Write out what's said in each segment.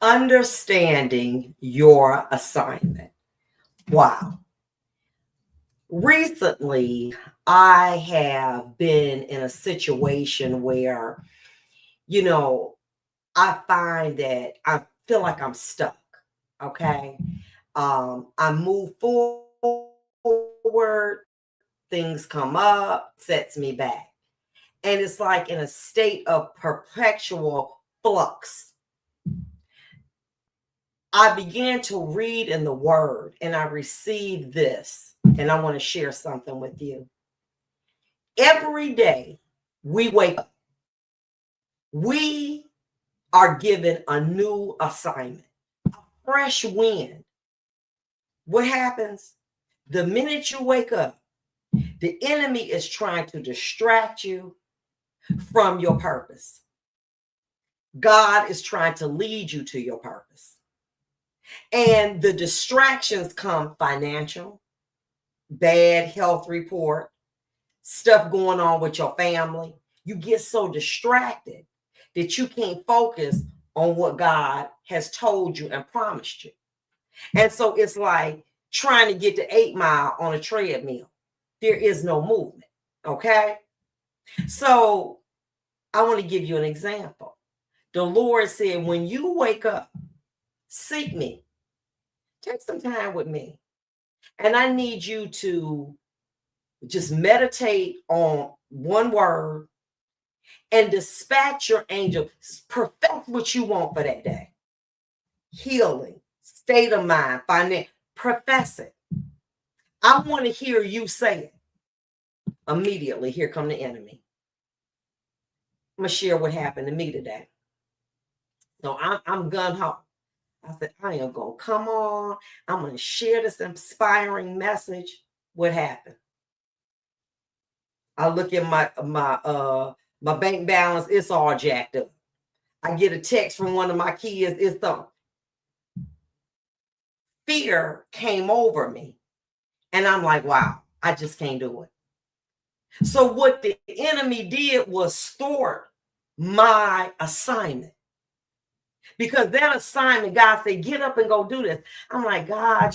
Understanding your assignment. Wow. Recently, I have been in a situation where, you know, I find that I feel like I'm stuck. Okay. I move forward, things come up, sets me back. And it's like in a state of perpetual flux. I began to read in the word and I received this, and I want to share something with you. Every day we wake up, we are given a new assignment, a fresh wind. What happens? The minute you wake up, the enemy is trying to distract you from your purpose. God is trying to lead you to your purpose. And the distractions come financial, bad health report, stuff going on with your family. You get so distracted that you can't focus on what God has told you and promised you. And so it's like trying to get to 8 Mile on a treadmill. There is no movement. Okay. So I want to give you an example. The Lord said, when you wake up, seek me. Take some time with me. And I need you to just meditate on one word and dispatch your angel. Perfect what you want for that day. Healing, state of mind, finance. Profess it. I want to hear you say it. Immediately, here come the enemy. I'm going to share what happened to me today. So I'm gun-ho. I said, I am going to come on. I'm going to share this inspiring message. What happened? I look at my bank balance. It's all jacked up. I get a text from one of my kids. It's the fear came over me. And I'm like, wow, I just can't do it. So what the enemy did was thwart my assignment. Because that assignment, God said, get up and go do this. I'm like, God,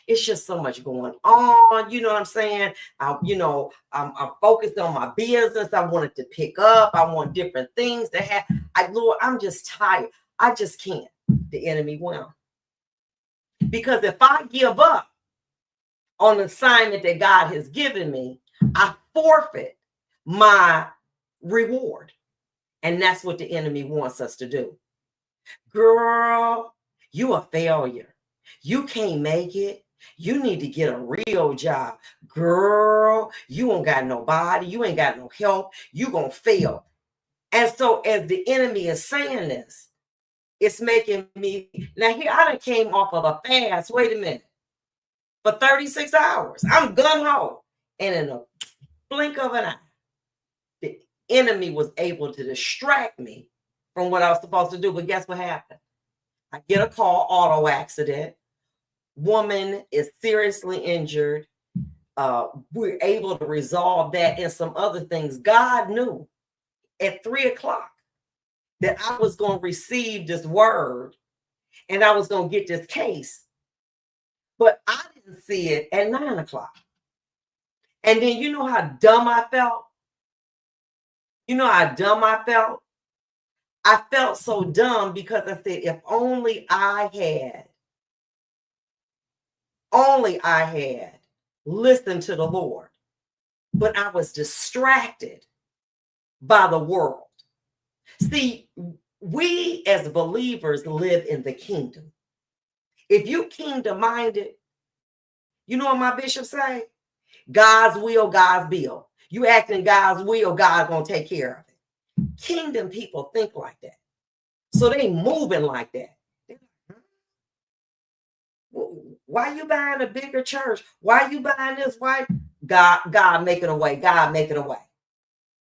it's just so much going on. You know what I'm saying? I'm focused on my business. I wanted to pick up. I want different things to have. Lord, I'm just tired. I just can't. The enemy will. Because if I give up on the assignment that God has given me, I forfeit my reward. And that's what the enemy wants us to do. Girl, you a failure. You can't make it. You need to get a real job. Girl, you ain't got nobody. You ain't got no help. You gonna fail. And so as the enemy is saying this, it's making me, now here I done came off of a fast, wait a minute, for 36 hours. I'm gun-ho. And in a blink of an eye, the enemy was able to distract me from what I was supposed to do. But guess what happened? I get a call, auto accident. Woman is seriously injured. We're able to resolve that and some other things. God knew at 3 o'clock that I was going to receive this word and I was going to get this case. But I didn't see it at 9 o'clock. And then you know how dumb I felt? You know how dumb I felt? I felt so dumb because I said, if only I had listened to the Lord. But I was distracted by the world. See, we as believers live in the kingdom. If you kingdom minded, you know what my bishop say? God's will, God's bill. You act in God's will, God's gonna take care of it. Kingdom people think like that. So they moving like that. Why you buying a bigger church? Why you buying this? Why? God making a way. God making a way.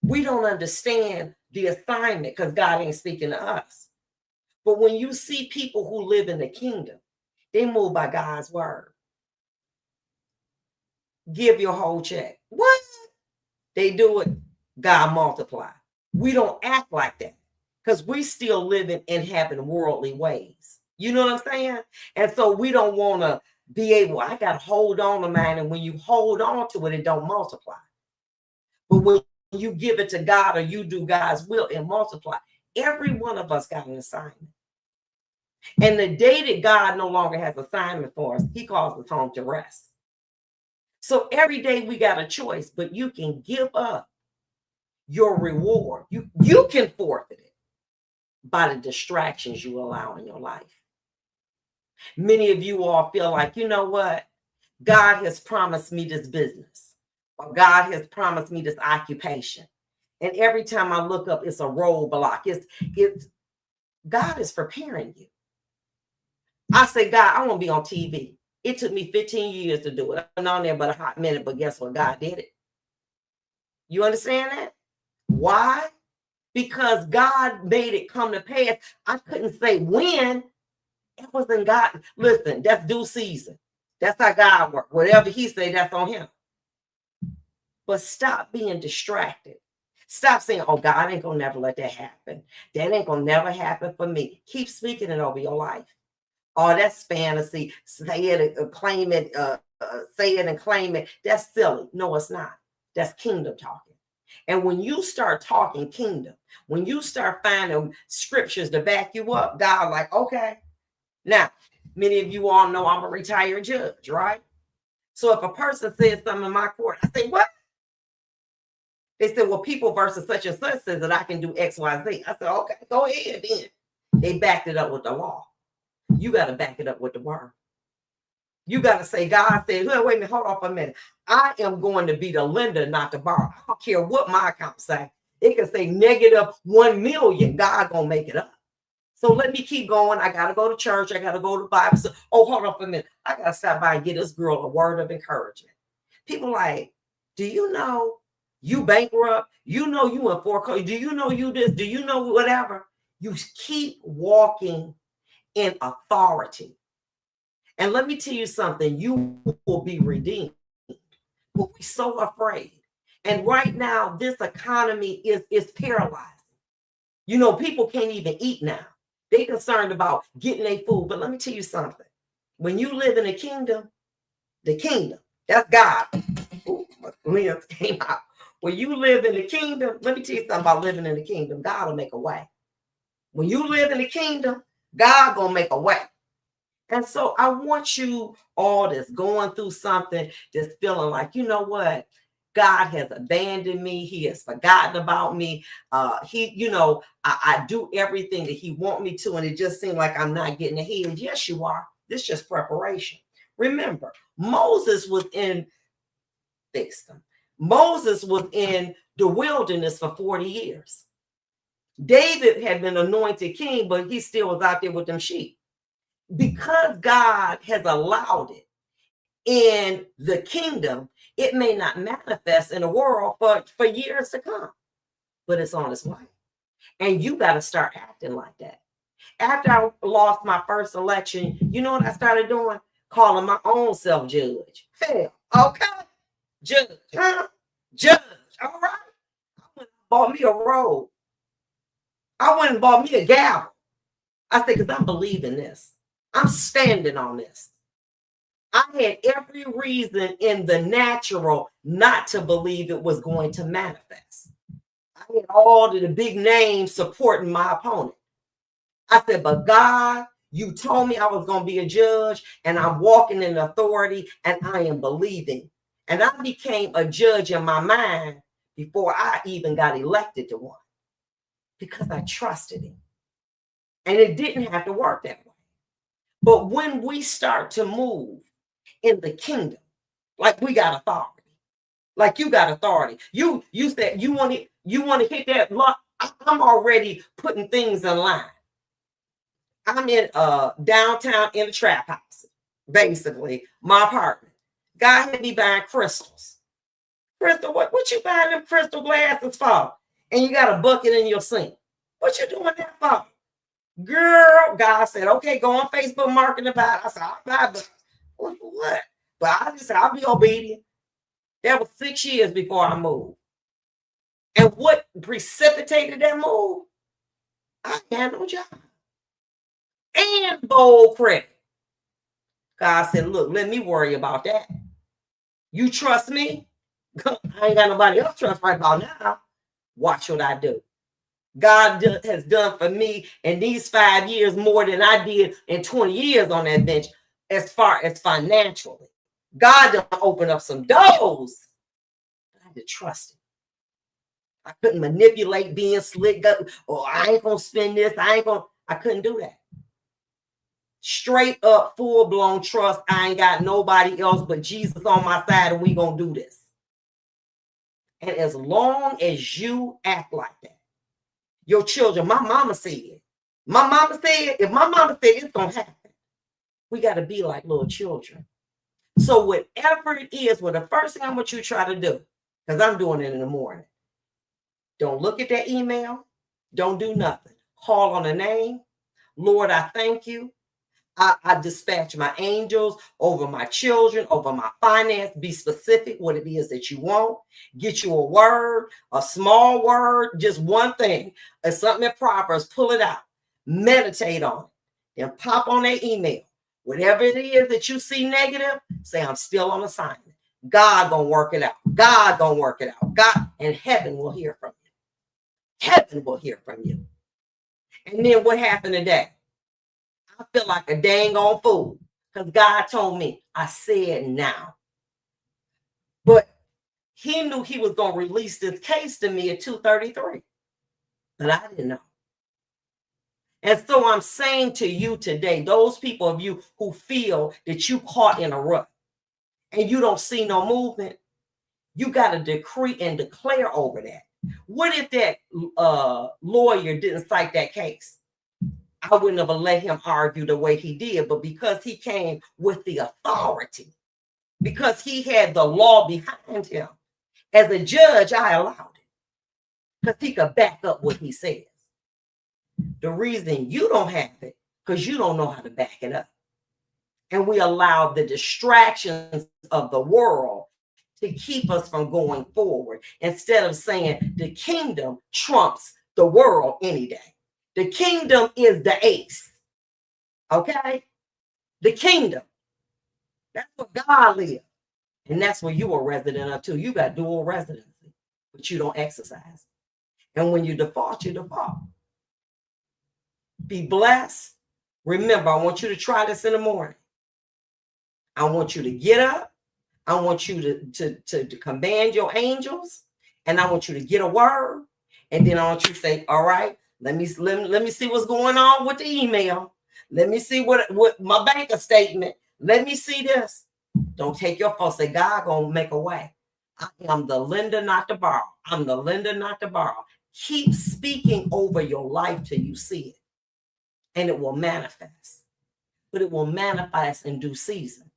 We don't understand the assignment because God ain't speaking to us. But when you see people who live in the kingdom, they move by God's word. Give your whole check. What? They do it, God multiply. We don't act like that. because we still living and having worldly ways. You know what I'm saying? And so we don't want to be able, I got to hold on to mine. And when you hold on to it, it don't multiply. But when you give it to God or you do God's will, it multiply. Every one of us got an assignment. And the day that God no longer has assignment for us, he calls us home to rest. So every day we got a choice, but you can give up your reward. You can forfeit it by the distractions you allow in your life. Many of you all feel like, you know what? God has promised me this business, or God has promised me this occupation. And every time I look up, it's a roadblock. It's God is preparing you. I say, God, I want to be on TV. It took me 15 years to do it. I've been on there but a hot minute, but guess what? God did it. You understand that? Why? Because God made it come to pass. I couldn't say when. It wasn't God. Listen, that's due season. That's how God works. Whatever he say, that's on him. But stop being distracted. Stop saying, oh, God ain't going to never let that happen. That ain't going to never happen for me. Keep speaking it over your life. Oh, that's fantasy. Say it and claim it. Say it and claim it. That's silly. No, it's not. That's kingdom talking. And when you start talking kingdom, when you start finding scriptures to back you up, God like, okay. Now, many of you all know I'm a retired judge, right? So if a person says something in my court, I say, what? They said, well, people versus such and such says that I can do X, Y, Z. I said, okay, go ahead then. They backed it up with the law. You got to back it up with the word. You got to say, God said, wait a minute, hold on for a minute. I am going to be the lender, not the borrower. I don't care what my account say. It can say -1 million. God going to make it up. So let me keep going. I got to go to church. I got to go to Bible. So, oh, hold on for a minute. I got to stop by and get this girl a word of encouragement. People like, do you know you bankrupt? You know you in foreclosure. Do you know you this? Do you know whatever? You keep walking in authority. And let me tell you something. You will be redeemed. But we're so afraid. And right now, this economy is paralyzing. You know, people can't even eat now. They're concerned about getting their food. But let me tell you something. When you live in the kingdom, that's God. Ooh, my lens came out. When you live in the kingdom, let me tell you something about living in the kingdom. God will make a way. When you live in the kingdom, God gonna make a way. And so I want you all that's going through something, that's feeling like, you know what? God has abandoned me. He has forgotten about me. I do everything that he wants me to, and it just seems like I'm not getting ahead. Yes, you are. This is just preparation. Remember, Moses was in the wilderness for 40 years. David had been anointed king, but he still was out there with them sheep. Because God has allowed it in the kingdom, it may not manifest in the world for years to come, but it's on its way. And you got to start acting like that. After I lost my first election, you know what I started doing? Calling my own self judge. Hell, okay, judge, huh? Judge, all right. I went and bought me a robe. I went and bought me a gavel. I said, because I'm believing this. I'm standing on this. I had every reason in the natural not to believe it was going to manifest. I had all of the big names supporting my opponent. I said, but God, you told me I was going to be a judge, and I'm walking in authority, and I am believing. And I became a judge in my mind before I even got elected to one, because I trusted him. And it didn't have to work that way. But when we start to move in the kingdom, like we got authority, like you got authority. You said you want to hit that lock. I'm already putting things in line. I'm in downtown in a trap house, basically my apartment. God had me buying crystals. Crystal, what you buying them crystal glasses for? And you got a bucket in your sink. What you doing that for? Girl, God said, okay, go on Facebook marketing about it. I said, I'll buy books. What? But I just said, I'll be obedient. That was 6 years before I moved. And what precipitated that move? I had no job. And bold credit. God said, look, let me worry about that. You trust me? I ain't got nobody else trust right about now. Watch what I do. God has done for me in these 5 years more than I did in 20 years on that bench as far as financially. God done opened up some doors. I had to trust him. I couldn't manipulate being slick up. Oh, I ain't going to spend this. I couldn't do that. Straight up, full-blown trust. I ain't got nobody else but Jesus on my side, and we going to do this. And as long as you act like that, your children, my mama said, if my mama said it's going to happen, we got to be like little children. So whatever it is, the first thing I want you to try to do, because I'm doing it in the morning, don't look at that email. Don't do nothing. Call on the name. Lord, I thank you. I dispatch my angels over my children, over my finance. Be specific what it is that you want. Get you a word, a small word, just one thing. It's something in Proverbs, pull it out. Meditate on it. Then pop on that email. Whatever it is that you see negative, say, I'm still on assignment. God gonna work it out. God gonna work it out. God, and heaven will hear from you. Heaven will hear from you. And then what happened today? I feel like a dang on fool because God told me, I said now. But he knew he was going to release this case to me at 2:33. But I didn't know. And so I'm saying to you today, those people of you who feel that you caught in a rut and you don't see no movement, you got to decree and declare over that. What if that lawyer didn't cite that case? I wouldn't have let him argue the way he did, but because he came with the authority, because he had the law behind him, as a judge, I allowed it because he could back up what he says. The reason you don't have it, because you don't know how to back it up. And we allow the distractions of the world to keep us from going forward instead of saying the kingdom trumps the world any day. The kingdom is the ace. Okay? The kingdom. That's where God lives. And that's where you are a resident of too. You got dual residency, but you don't exercise. And when you default, you default. Be blessed. Remember, I want you to try this in the morning. I want you to get up. I want you to command your angels. And I want you to get a word. And then I want you to say, all right, let me see what's going on with the email. Let me see what my bank statement. Let me see this. Don't take your phone. Say, God gonna make a way. I am the lender, not the borrower. I'm the lender, not the borrower. Keep speaking over your life till you see it. And it will manifest. But it will manifest in due season.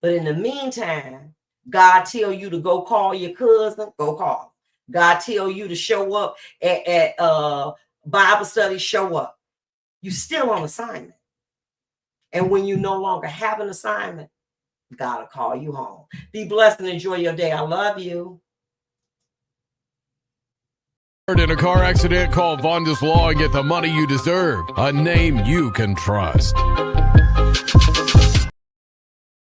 But in the meantime, God tell you to go call your cousin, go call. God tell you to show up at Bible study, show up. You're still on assignment. And when you no longer have an assignment, God will call you home. Be blessed and enjoy your day. I love you. In a car accident, call Vonda's Law and get the money you deserve. A name you can trust.